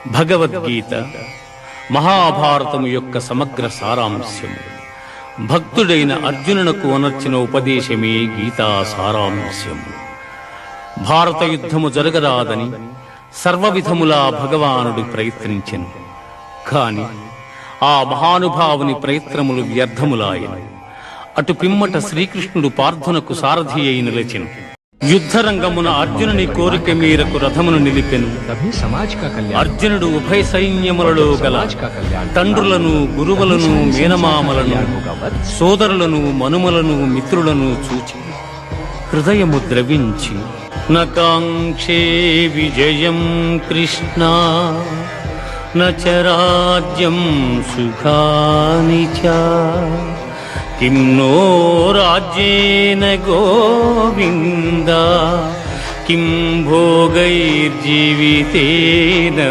భగవద్గీత మహాభారతము యొక్క సమగ్ర సారాంశము. భక్తుడైన అర్జునునకు అనర్చిన ఉపదేశమే గీతా సారాంశము. భారత యుద్ధము జరగరాదని సర్వవిధములా భగవానుడు ప్రయత్నించెను. కాని ఆ మహానుభావుని ప్రయత్నములు వ్యర్థములాయను. అటు పిమ్మట శ్రీకృష్ణుడు పార్థునకు సారథి అయి నిలిచెను. యుద్ధరంగమున అర్జునుని కోరిక మేరకు రథమును నిలిపెను. అర్జునుడు ఉభయ సైన్యములలో గల తండ్రులను, గురువులను, మేనమామలను, సోదరులను, మనుమలను, మిత్రులను చూచి హృదయము ద్రవించి నకాంక్షే విజయం కృష్ణ నచ రాజ్యం సుఖాని చ కిం నో రాజ్యేన గోవింద కిం భోగైర్జీవితేన